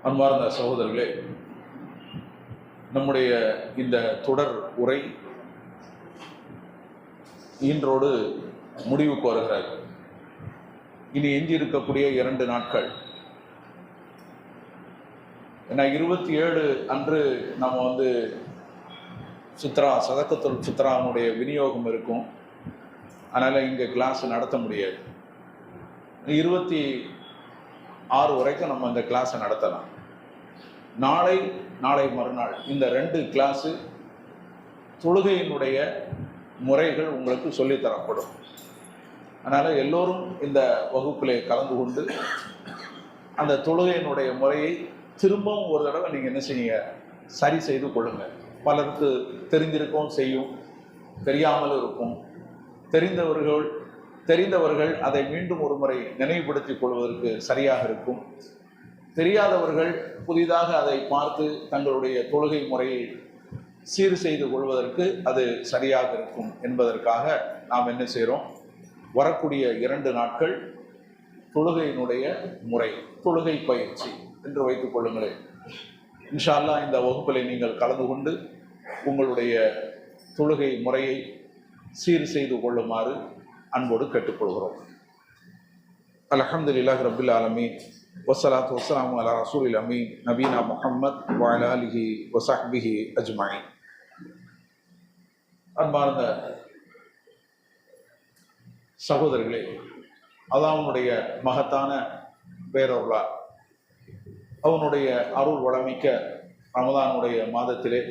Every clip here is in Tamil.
அன்பார்ந்த சகோதரர்களே, நம்முடைய இந்த தொடர் உரை இன்றோடு முடிவுக்கு வருகிறது. இனி எஞ்சி இருக்கக்கூடிய 2 நாட்கள், ஏன்னா 27 அன்று நம்ம சித்ரா சதக்கத்துல் சித்ராவுடைய விநியோகம் இருக்கும். அதனால் இங்கே கிளாஸ் நடத்த முடியாது. 26 வரைக்கும் நம்ம இந்த கிளாஸை நடத்தலாம். நாளை மறுநாள் இந்த 2 கிளாஸு தொழுகையினுடைய முறைகள் உங்களுக்கு சொல்லித்தரப்படும். அதனால் எல்லோரும் இந்த வகுப்பிலே கலந்து கொண்டு அந்த தொழுகையினுடைய முறையை திரும்பவும் ஒரு தடவை நீங்கள் என்ன செய்யுங்க, சரி செய்து கொள்ளுங்கள். பலருக்கு தெரிந்திருக்கவும் செய்யும், தெரியாமல் இருக்கும். தெரிந்தவர்கள் அதை மீண்டும் ஒரு முறை நினைவுபடுத்திக் கொள்வதற்கு சரியாக இருக்கும். தெரியாதவர்கள் புதிதாக அதை பார்த்து தங்களுடைய தொழுகை முறையை சீர் செய்து கொள்வதற்கு அது சரியாக இருக்கும் என்பதற்காக நாம் என்ன செய்கிறோம், வரக்கூடிய 2 நாட்கள் தொழுகையினுடைய முறை, தொழுகை பயிற்சி என்று வைத்துக் கொள்ளுங்களேன். இன்ஷா அல்லாஹ் இந்த வகுப்பில் நீங்கள் கலந்து கொண்டு உங்களுடைய தொழுகை முறையை சீர் செய்து கொள்ளுமாறு அன்போடு கேட்டுக்கொள்கிறோம். அல்ஹம்துலில்லாஹி ரப்பில் ஆலமீன் வஸ்ஸலாத்து வஸ்ஸலாமு அலா ரசூலில் அமீன் நபீனா முஹம்மத் வ அலா ஆலிஹி வ ஸஹ்பிஹி அஜ்மஈன். அன்பார்ந்த சகோதரர்களே, அல்லாஹ்வுடைய மகத்தான பேரருளால் அவனுடைய அருள் வளமிக்க ரமதானுடைய மாதத்திலே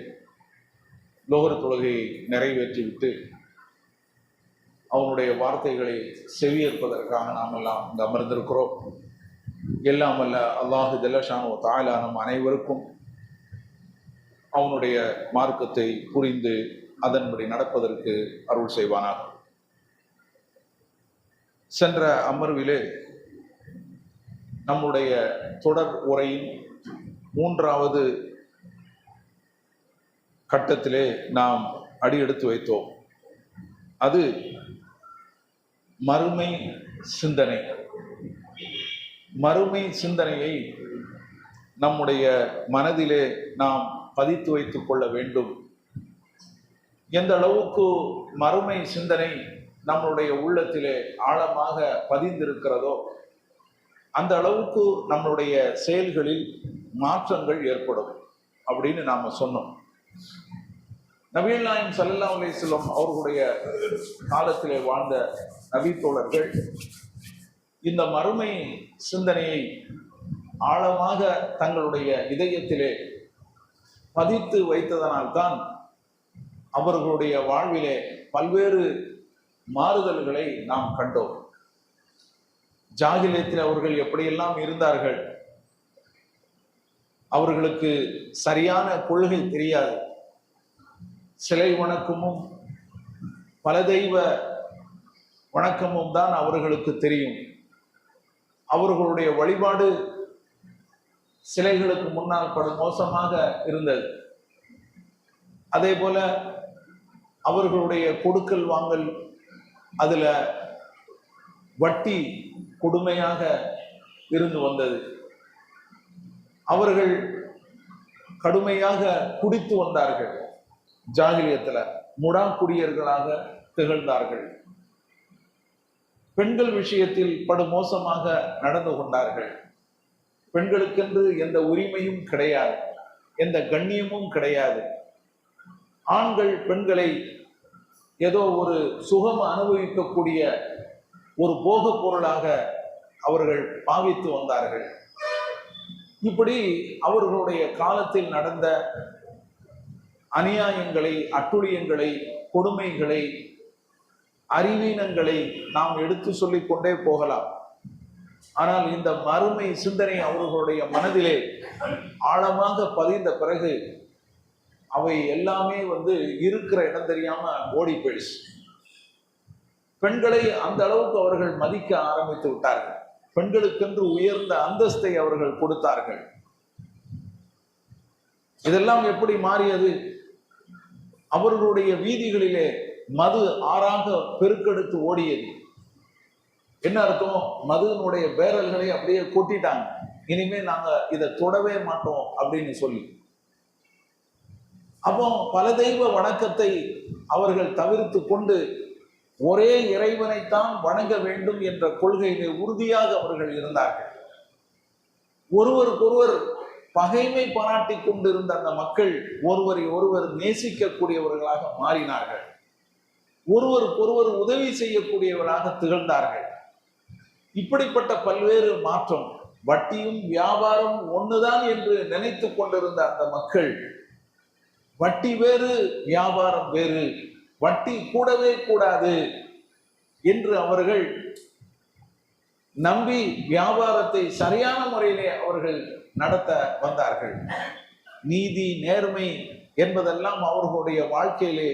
லோகர் தொழுகையை நிறைவேற்றிவிட்டு அவனுடைய வார்த்தைகளை செவியேற்பதற்காக நாம் எல்லாம் இங்கு அமர்ந்திருக்கிறோம். எல்லாம் அல்ல அல்லாஹு ஜல்லஷானு தஆலா நம் அனைவருக்கும் அவனுடைய மார்க்கத்தை புரிந்து அதன்படி நடப்பதற்கு அருள் செய்வானாக. சென்ற அமர்விலே நம்முடைய தொடர் உரையின் 3வது கட்டத்திலே நாம் அடியெடுத்து வைத்தோம். அது மறுமை சிந்தனை. மறுமை சிந்தனையை நம்முடைய மனதிலே நாம் பதித்து வைத்துக் கொள்ள வேண்டும். எந்த அளவுக்கு மறுமை சிந்தனை நம்மளுடைய உள்ளத்திலே ஆழமாக பதிந்திருக்கிறதோ அந்த அளவுக்கு நம்மளுடைய செயல்களில் மாற்றங்கள் ஏற்படும் அப்படின்னு நாம் சொன்னோம். நபிகள் நாயகம் ஸல்லல்லாஹு அலைஹி வஸல்லம் அவர்களுடைய காலத்திலே வாழ்ந்த நபி தோழர்கள் இந்த மறுமை சிந்தனையை ஆழமாக தங்களுடைய இதயத்திலே பதித்து வைத்ததனால்தான் அவர்களுடைய வாழ்விலே பல்வேறு மாறுதல்களை நாம் கண்டோம். ஜாகிலியத்தில் அவர்கள் எப்படியெல்லாம் இருந்தார்கள், அவர்களுக்கு சரியான கொள்கை தெரியாது. சிலை வணக்கமும் பல தெய்வ வணக்கமும் தான் அவர்களுக்கு தெரியும். அவர்களுடைய வழிபாடு சிலைகளுக்கு முன்னால் படு மோசமாக இருந்தது. அதே போல அவர்களுடைய கொடுக்கல் வாங்கல், அதுல வட்டி கொடுமையாக இருந்து வந்தது. அவர்கள் கடுமையாக குடித்து வந்தார்கள். ஜாகிலியத்துல முடாக்குடியர்களாக திகழ்ந்தார்கள். பெண்கள் விஷயத்தில் படுமோசமாக நடந்து கொண்டார்கள். பெண்களுக்கென்று எந்த உரிமையும் கிடையாது, எந்த கண்ணியமும் கிடையாது. ஆண்கள் பெண்களை ஏதோ ஒரு சுகம் அனுபவிக்கக்கூடிய ஒரு போக பொருளாக அவர்கள் பாவித்து வந்தார்கள். இப்படி அவர்களுடைய காலத்தில் நடந்த அநியாயங்களை, அட்டுழியங்களை, கொடுமைகளை, அறிவீனங்களை நாம் எடுத்து சொல்லிக் கொண்டே போகலாம். ஆனால் இந்த மறுமை சிந்தனை அவர்களுடைய மனதிலே ஆழமாக பதிந்த பிறகு அவை எல்லாமே இருக்கிற இடம் தெரியாம ஓடி போயிடுச்சு. பெண்களை அந்த அளவுக்கு அவர்கள் மதிக்க ஆரம்பித்து விட்டார்கள். பெண்களுக்கென்று உயர்ந்த அந்தஸ்தை அவர்கள் கொடுத்தார்கள். இதெல்லாம் எப்படி மாறியது? அவர்களுடைய வீதிகளிலே மது ஆறாக பெருக்கெடுத்து ஓடியது. என்ன அர்த்தம்? மதுவினுடைய பேரல்களை அப்படியே கொட்டிட்டாங்க. இனிமே நாங்க இதை தொடவே மாட்டோம் அப்படின்னு சொல்லி. அப்போ பல தெய்வ வணக்கத்தை அவர்கள் தவிர்த்து கொண்டு ஒரே இறைவனைத்தான் வணங்க வேண்டும் என்ற கொள்கையிலே உறுதியாக அவர்கள் இருந்தார்கள். ஒருவருக்கொருவர் பகைமை பாராட்டி கொண்டிருந்த அந்த மக்கள் ஒருவரை ஒருவர் நேசிக்கக்கூடியவர்களாக மாறினார்கள். ஒருவருக்கொருவர் உதவி செய்யக்கூடியவராக திகழ்ந்தார்கள். இப்படிப்பட்ட பல்வேறு மாற்றம், வட்டியும் வியாபாரம் ஒண்ணுதான் என்று நினைத்து கொண்டிருந்த அந்த மக்கள் வட்டி வேறு வியாபாரம் வேறு, வட்டி கூடவே கூடாது என்று அவர்கள் நம்பி வியாபாரத்தை சரியான முறையிலே அவர்கள் நடத்த வந்தார்கள். நீதி நேர்மை என்பதெல்லாம் அவர்களுடைய வாழ்க்கையிலே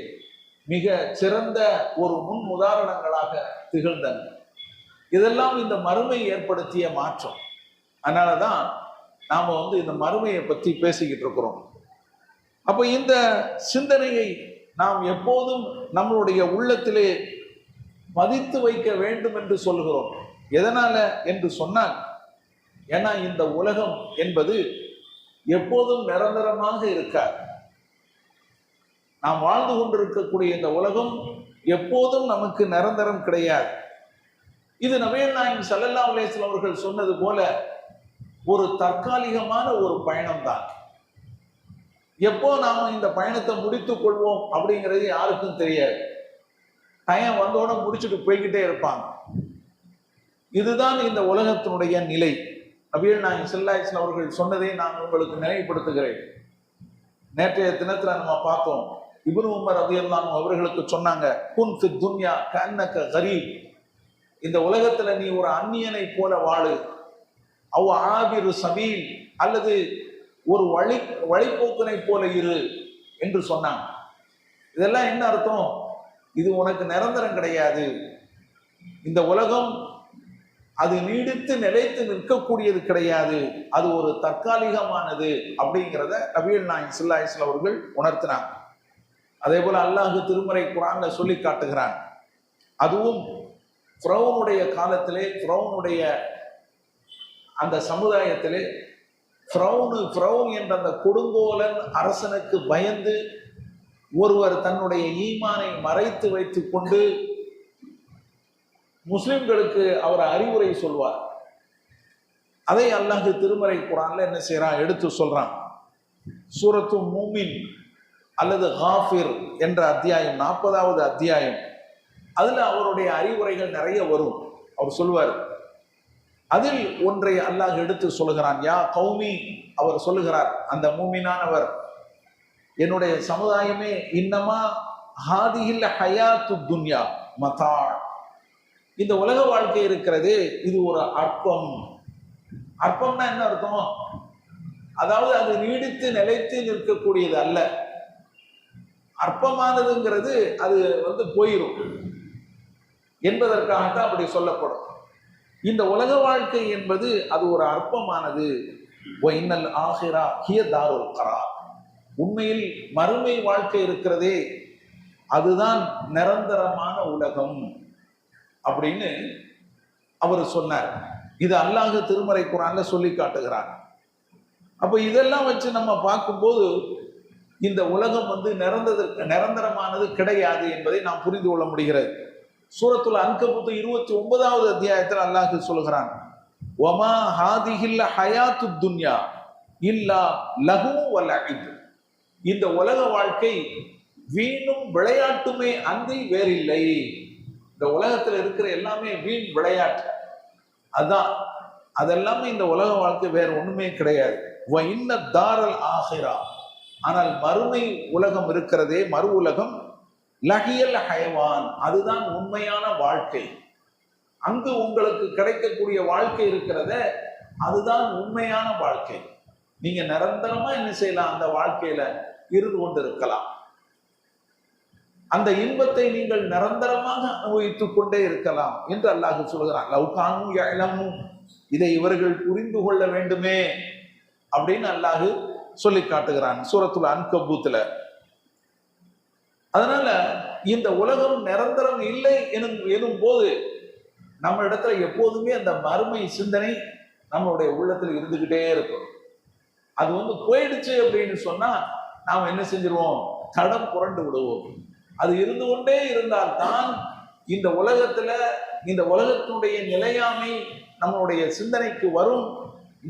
மிக சிறந்த ஒரு முன் உதாரணங்களாக திகழ்ந்தன. இதெல்லாம் இந்த மறுமை ஏற்படுத்திய மாற்றம். அதனாலதான் நாம இந்த மறுமையை பற்றி பேசிக்கிட்டு இருக்கிறோம். அப்ப இந்த சிந்தனையை நாம் எப்போதும் நம்மளுடைய உள்ளத்திலே பதித்து வைக்க வேண்டும் என்று சொல்கிறோம். எதனால என்று சொன்னால், ஏன்னா இந்த உலகம் என்பது எப்போதும் நிரந்தரமாக இருக்காது. நாம் வாழ்ந்து கொண்டிருக்கக்கூடிய இந்த உலகம் எப்போதும் நமக்கு நிரந்தரம் கிடையாது. இது நபிகள் நாயகம் ஸல்லல்லாஹு அலைஹி வஸல்லம் அவர்கள் சொன்னது போல ஒரு தற்காலிகமான ஒரு பயணம் தான். எப்போ நாம இந்த பயணத்தை முடித்துக் கொள்வோம் அப்படிங்கிறது யாருக்கும் தெரியாது. டைம் வந்தோட முடிச்சுட்டு போய்கிட்டே இருப்பாங்க. இதுதான் இந்த உலகத்தினுடைய நிலை. நபிகள் நாயகம் ஸல்லல்லாஹு அலைஹி வஸல்லம் அவர்கள் சொன்னதை நான் உங்களுக்கு நினைவுபடுத்துகிறேன். நேற்றைய தினத்துல நம்ம பார்த்தோம், இப்னு உமர் ரலியல்லாஹு அன்ஹு அவர்களுக்கு சொன்னாங்க, குன் ஃபித் துன்யா கஅன்னக கரீப், இந்த உலகத்துல நீ ஒரு அந்நியனை போல வாழு, அவ் ஆபிரு சபீல், அல்லது ஒரு வழிபோக்கனை போல இரு என்று சொன்னாங்க. இதெல்லாம் என்ன அர்த்தம்? இது உனக்கு நிரந்தரம் கிடையாது. இந்த உலகம் அது நீடித்து நிலைத்து நிற்கக்கூடியது கிடையாது. அது ஒரு தற்காலிகமானது அப்படிங்கிறத நபிகள் நாயகம் ஸல்லல்லாஹு அலைஹி வஸல்லம் அவர்கள் உணர்த்தினாங்க. அதே போல அல்லாஹ் திருமறை குர்ஆன்ல சொல்லி காட்டுகிறான். அதுவும் ஃபிரௌனுடைய காலத்திலே, ஃபிரௌனுடைய அந்த சமுதாயத்திலே, ஃபிரௌன் என்ற அந்த கொடுங்கோலன் அரசனுக்கு பயந்து ஒருவர் தன்னுடைய ஈமானை மறைத்து வைத்துக் கொண்டு முஸ்லிம்களுக்கு அவர் அறிவுரை சொல்வார். அதை அல்லாஹ் திருமறை குர்ஆன்ல என்ன செய்யறான், எடுத்து சொல்றான். சூரத்து மூமின் அல்லது காஃபிர் என்ற அத்தியாயம், 40வது அத்தியாயம், அதுல அவருடைய அறிவுரைகள் நிறைய வரும். அவர் சொல்வார். அதில் ஒன்றை அல்லாஹ் எடுத்து சொல்லுகிறான். யா கௌமி, அவர் சொல்லுகிறார், அந்த மூமினானவர், என்னுடைய சமுதாயமே, இன்னமா ஹாதிஹில் ஹயாத்து துன்யா மதா, இந்த உலக வாழ்க்கை இருக்கிறது இது ஒரு அற்பம். அற்பம்னா என்ன அர்த்தம்? அதாவது அது நீடித்து நிலைத்து நிற்கக்கூடியது அல்ல. அற்பமானதுங்கிறது அது போயிடும் என்பதற்காகத்தான் அப்படி சொல்லப்படும். இந்த உலக வாழ்க்கை என்பது அது ஒரு அற்பமானது. இன்னல் ஆஹிரா ஹிய தாருல் கரார், உண்மையில் மறுமை வாழ்க்கை இருக்கிறதே அதுதான் நிரந்தரமான உலகம் அப்படின்னு அவர் சொன்னார். இது அல்லாஹ் திருமறை குர்ஆன்ல சொல்லி காட்டுகிறார். அப்ப இதெல்லாம் வச்சு நம்ம பார்க்கும்போது இந்த உலகம் நிரந்தரமானது கிடையாது என்பதை நாம் புரிந்து கொள்ள முடிகிறது. சூரத்துல் அன்கபூத் 29வது அத்தியாயத்தில் அல்லாஹ் சொல்கிறான், வமா ஹாதிஹில் ஹயாத்து துன்யா இல்லா லஹு வ லஇப், இந்த உலக வாழ்க்கை வீணும் விளையாட்டுமே அன்றி வேறில்லை. இந்த உலகத்தில் இருக்கிற எல்லாமே வீண் விளையாட்டு, அதான் அதெல்லாமே இந்த உலக வாழ்க்கை, வேற ஒண்ணுமே கிடையாது. வ இன்ன தாரல் ஆஹிரா, ஆனால் மறுமை உலகம் இருக்கிறதே, மறு உலகம், லஹியல் ஹயவான், அதுதான் உண்மையான வாழ்க்கை. அங்கு உங்களுக்கு கிடைக்கக்கூடிய வாழ்க்கை இருக்கிறத, அதுதான் உண்மையான வாழ்க்கை. நீங்க நிரந்தரமா என்ன செய்யலாம், அந்த வாழ்க்கையில இருந்து கொண்டு இருக்கலாம். அந்த இன்பத்தை நீங்கள் நிரந்தரமாக அனுபவித்துக் கொண்டே இருக்கலாம் என்று அல்லாஹ் சொல்கிறான். லவ்கானு யஅலமு, இதை இவர்கள் புரிந்து கொள்ள வேண்டுமே அப்படின்னு அல்லாஹ் சொல்லி காட்டுகிறான் சூரத்துல் அன்கபூத்ல. அதனால இந்த உலகம் நிரந்தரம் இல்லை எனும் போது நம்ம இடத்துல எப்போதுமே அந்த மறுமை சிந்தனை நம்மளுடைய உள்ளத்துல இருந்துகிட்டே இருக்கும். அது வந்து போயிடுச்சு அப்படின்னு சொன்னா நாம் என்ன செஞ்சிருவோம்? தடம் புரண்டு விடுவோம். அது இருந்து கொண்டே இருந்தால்தான் இந்த உலகத்துல, இந்த உலகத்தினுடைய நிலையாமை நம்மளுடைய சிந்தனைக்கு வரும்.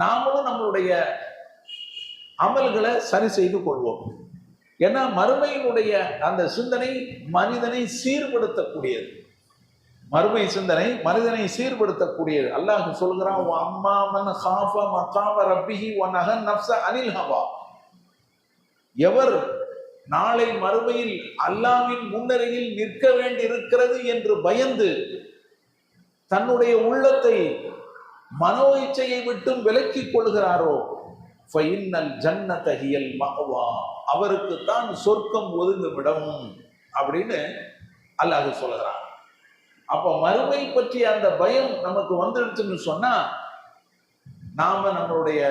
நாமளும் நம்மளுடைய அமல்களை சரி செய்து கொள்வோம். ஏன்னா மறுமையினுடைய அந்த சிந்தனை மனிதனை சீர்படுத்தக்கூடியது. மறுமை சிந்தனை மனிதனை சீர்படுத்தக்கூடியது. அல்லாஹ் சொல்கிறான், அம்மா மன் காஃப மகாம ரப்பிஹி வ நஹன் நஃப்ஸ அனில் ஹவா. எவர் நாளை மறுமையில் அல்லாஹ்வின் முன்னரையில் நிற்க வேண்டியிருக்கிறது என்று பயந்து தன்னுடைய உள்ளத்தை மனோ இச்சையை விட்டும் விலக்கிக் கொள்கிறாரோ, ஃபைன்னல் ஜன்னத ஹியல் மஅவா, அவருக்குத்தான் சொர்க்கம் ஒதுங்குமிடம் அப்படின்னு அல்லாஹ் சொல்கிறான். அப்ப மறுமை பற்றி அந்த பயம் நமக்கு வந்துடுச்சுன்னு சொன்னா நாம நம்மளுடைய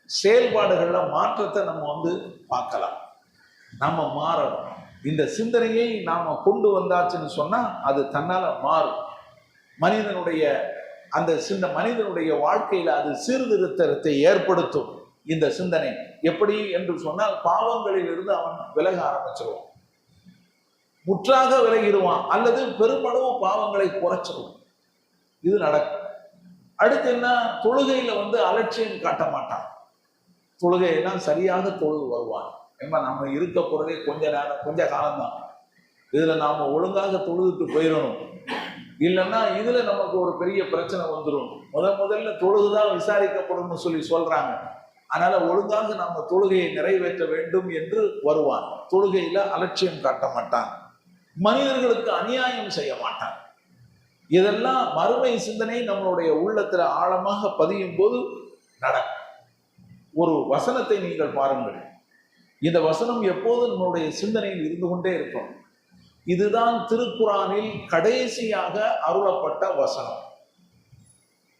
செயல்பாடுகள்ல மாற்றத்தை நம்ம வந்து பார்க்கலாம். நாம மாறணும். இந்த சிந்தனையை நாம கொண்டு வந்தாச்சுன்னு சொன்னா அது தன்னால மாறும். மனிதனுடைய அந்த மனிதனுடைய வாழ்க்கையில அது சீர்திருத்தத்தை ஏற்படுத்தும். இந்த சிந்தனை எப்படி என்று சொன்னால், பாவங்களில் இருந்து அவன் விலக ஆரம்பிச்சிருவான், முற்றாக விலகிடுவான், அல்லது பெருமளவு பாவங்களை குறைச்சிருவான். இது நடக்கும். அடுத்து என்ன? தொழுகையில வந்து அலட்சியம் காட்ட மாட்டான். தொழுகையெல்லாம் சரியாக தொழுது வருவான். ஏன்னா நம்ம இருக்க போறதே கொஞ்ச நேரம், கொஞ்ச காலம்தான். இதுல நாம ஒழுங்காக தொழுதுட்டு போயிடணும். இல்லைன்னா இதுல நமக்கு ஒரு பெரிய பிரச்சனை வந்துடும். முதல்ல தொழுதுதான் விசாரிக்கப்படும் சொல்லி சொல்றாங்க. அதனால ஒழுங்காக நாம தொழுகையை நிறைவேற்ற வேண்டும் என்று வருவான். தொழுகையில அலட்சியம் காட்ட மாட்டான். மனிதர்களுக்கு அநியாயம் செய்ய மாட்டான். இதெல்லாம் மறுமை சிந்தனை நம்மளுடைய உள்ளத்துல ஆழமாக பதியும் போது நடக்கும். ஒரு வசனத்தை நீங்கள் பாருங்கள். இந்த வசனம் எப்போது நம்மளுடைய சிந்தனையில் இருந்து கொண்டே இருக்கும். இதுதான் திருக்குரானில் கடைசியாக அருளப்பட்ட வசனம்.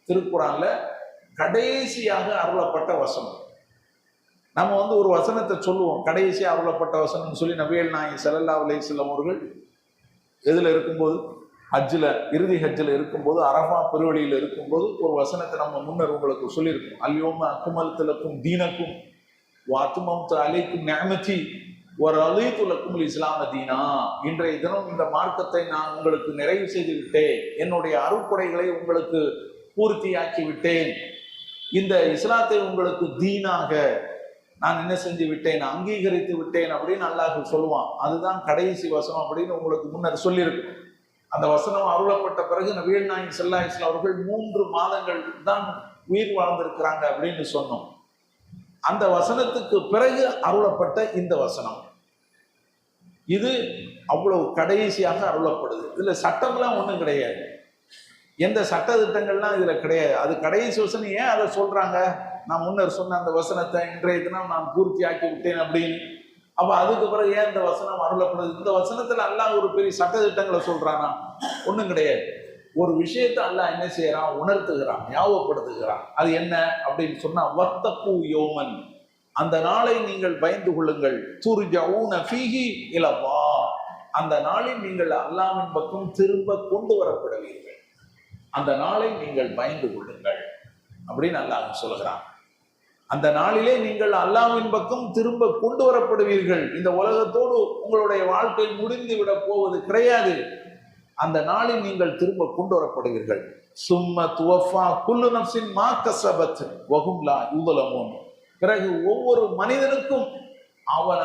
திருக்குரான்ல கடைசியாக அருளப்பட்ட வசனம். நம்ம வந்து ஒரு வசனத்தை சொல்லுவோம், கடைசியாக அருளப்பட்ட வசனம் சொல்லி. நபிகள் நாயகம் ஸல்லல்லாஹு அலைஹி வஸல்லம் அவர்கள் எதுல இருக்கும்போது, ஹஜ்ஜில், இறுதி ஹஜ்ஜில் இருக்கும்போது, அரஃபா பெருவழியில் இருக்கும்போது ஒரு வசனத்தை நம்ம முன்னர் உங்களுக்கு சொல்லியிருக்கோம். அல்யோம அக்மல்து லக்கும் தீனக்கும் வ அத்மம்து அலைக்கும் நிஅமதி வ ரதீது லக்குமுல் இஸ்லாம தீனா. இன்றைய தினம் இந்த மார்க்கத்தை நான் உங்களுக்கு நிறைவு செய்து விட்டேன், என்னுடைய அருட்கொடைகளை உங்களுக்கு பூர்த்தியாக்கி விட்டேன், இந்த இஸ்லாத்தை உங்களுக்கு தீனாக நான் என்ன செஞ்சு விட்டேன், அங்கீகரித்து விட்டேன் அப்படின்னு அல்லாஹ் சொல்லுவான். அதுதான் கடைசி வசனம் அப்படின்னு உங்களுக்கு முன்னர் சொல்லியிருக்கும். அந்த வசனம் அருளப்பட்ட பிறகு நபிகள் நாயகம் ஸல்லல்லாஹு அலைஹி வஸல்லம் அவர்கள் 3 மாதங்கள் தான் உயிர் வாழ்ந்திருக்கிறாங்க அப்படின்னு சொன்னோம். அந்த வசனத்துக்கு பிறகு அருளப்பட்ட இந்த வசனம், இது அவ்வளவு கடைசியாக அருளப்படுது. இதுல சட்டம்லாம் ஒன்றும் கிடையாது, எந்த சட்ட திட்டங்கள்லாம் இதுல கிடையாது. அது கடைசி வசனம். ஏன் அதை சொல்றாங்க? நான் முன்னர் சொன்ன அந்த வசனத்தை இன்றைய தினம் நான் பூர்த்தி ஆக்கி விட்டேன் அப்படின்னு. அப்ப அதுக்கு பிறகு ஏன் இந்த வசனம் அருளப்படுது? இந்த வசனத்துல அல்லாஹ் ஒரு பெரிய சட்ட திட்டங்களை சொல்றானா? ஒண்ணும் கிடையாது. ஒரு விஷயத்தை அல்லாஹ் என்ன செய்யறான்? உணர்த்துகிறான், ஞாபகப்படுத்துகிறான். அது என்ன அப்படின்னு சொன்னா, வத்தகு யௌமன், அந்த நாளை நீங்கள் பயந்து கொள்ளுங்கள், துர்ஜஊன ஃபீஹி இலல்லாஹ், அந்த நாளில் நீங்கள் அல்லாஹ்வின் பக்கம் திரும்ப கொண்டு வரப்படுவீர்கள், அந்த நாளை நீங்கள் பயந்து கொள்ளுங்கள் அப்படின்னு அல்லாஹ் சொல்கிறான். அந்த நாளிலே நீங்கள் அல்லாஹ்வின் பக்கம் திரும்ப கொண்டு வரப்படுவீர்கள். இந்த உலகத்தோடு உங்களுடைய வாழ்க்கை முடிந்து விட போவது கிடையாது. அந்த நாளில் நீங்கள் திரும்ப கொண்டு வரப்படுவீர்கள். சும்ம துவஃபா குல்லு நஃப்ஸின் மா கஸபத் வஹும் லா யுظلمون. பிறகு ஒவ்வொரு மனிதனுக்கும்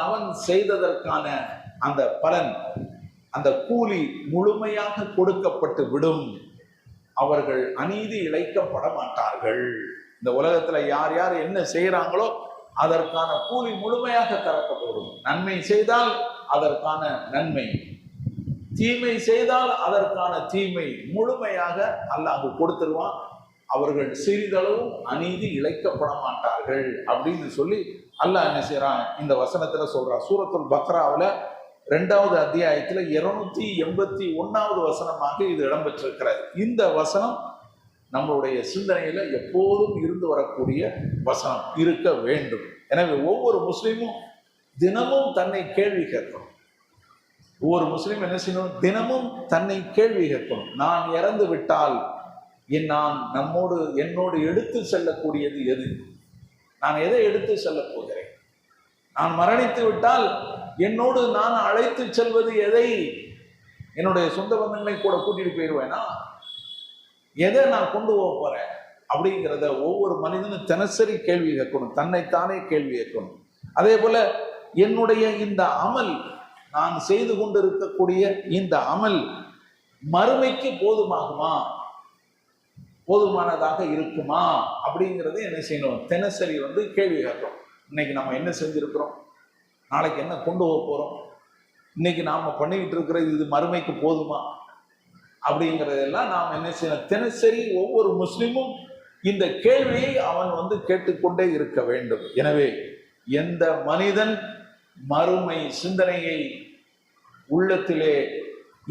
அவன் செய்ததற்கான அந்த பலன், அந்த கூலி முழுமையாக கொடுக்கப்பட்டு விடும். அவர்கள் அநீதி இழைக்கப்பட மாட்டார்கள். இந்த உலகத்துல யார் யார் என்ன செய்யறாங்களோ அதற்கான கூலி முழுமையாக தரப்படும். நன்மை செய்தால் அதற்கான நன்மை, தீமை செய்தால் அதற்கான தீமை முழுமையாக அல்லாஹ் கொடுத்துருவான். அவர்கள் சிறிதளவும் அநீதி இழைக்கப்பட மாட்டார்கள் அப்படின்னு சொல்லி அல்லாஹ் என்ன செய்யறான்? இந்த வசனத்துல சொல்றான். சூரத்துல் பக்ராவில் 2வது அத்தியாயத்துல 281வது வசனமாக இது இடம்பெற்றிருக்கிறது. இந்த வசனம் நம்மளுடைய சிந்தனையில எப்போதும் இருந்து வரக்கூடிய வசனம் இருக்க வேண்டும். எனவே ஒவ்வொரு முஸ்லீமும் தினமும் தன்னை கேள்வி கேட்கணும். ஒவ்வொரு முஸ்லீம் என்ன செய்யணும்? தினமும் தன்னை கேள்வி கேட்கணும். நான் இறந்து விட்டால் நான் என்னோடு எடுத்து செல்லக்கூடியது எது? நான் எதை எடுத்து செல்ல போகிறேன்? நான் மரணித்து விட்டால் என்னோடு நான் அழைத்து செல்வது எதை? என்னுடைய சொந்த பந்தங்களை கூட கூட்டிட்டு போயிடுவேனா? எதை நான் கொண்டு போக போறேன் அப்படிங்கிறத ஒவ்வொரு மனிதனும் தினசரி கேள்வி கேட்கணும், தன்னைத்தானே கேள்வி கேட்கணும். அதே போல என்னுடைய இந்த அமல், நான் செய்து கொண்டிருக்கக்கூடிய இந்த அமல் மறுமைக்கு போதுமாகுமா, போதுமானதாக இருக்குமா அப்படிங்கிறத என்ன செய்யணும்? தினசரி கேள்வி கேட்கணும். இன்னைக்கு நம்ம என்ன செஞ்சிருக்கிறோம், நாளைக்கு என்ன கொண்டு போக போறோம், இன்னைக்கு நாம பண்ணிக்கிட்டு இருக்கிறது இது மறுமைக்கு போதுமா அப்படிங்கிறதெல்லாம் நாம் என்ன செய்யணும்? தினசரி ஒவ்வொரு முஸ்லிமும் இந்த கேள்வியை அவன் கேட்டுக்கொண்டே இருக்க வேண்டும். எனவே எந்த மனிதன் மறுமை சிந்தனையை உள்ளத்திலே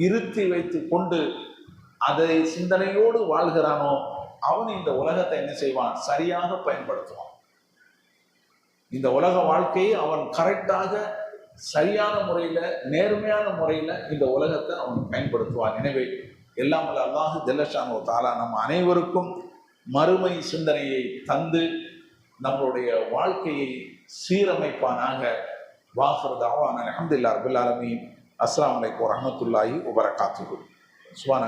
இருத்தி வைத்து கொண்டு அதை சிந்தனையோடு வாழ்கிறானோ அவன் இந்த உலகத்தை என்ன செய்வான்? சரியாக பயன்படுத்துவான். இந்த உலக வாழ்க்கையை அவன் கரெக்டாக சரியான முறையில, நேர்மையான முறையில இந்த உலகத்தை அவன் பயன்படுத்துவான். எனவே எல்லாம் வல்ல அல்லாஹ் ஜல்லஷானு தஆலா நம் அனைவருக்கும் மறுமை சிந்தனையை தந்து நம்மளுடைய வாழ்க்கையை சீரமைப்பானாக. வாஹிர் தஅவானா அல்ஹம்துலில்லாஹி ரப்பில் ஆலமீன். அஸ்ஸலாமு அலைக்கும் வரஹ்மத்துல்லாஹி வபரகாத்துஹு. சுப்ஹான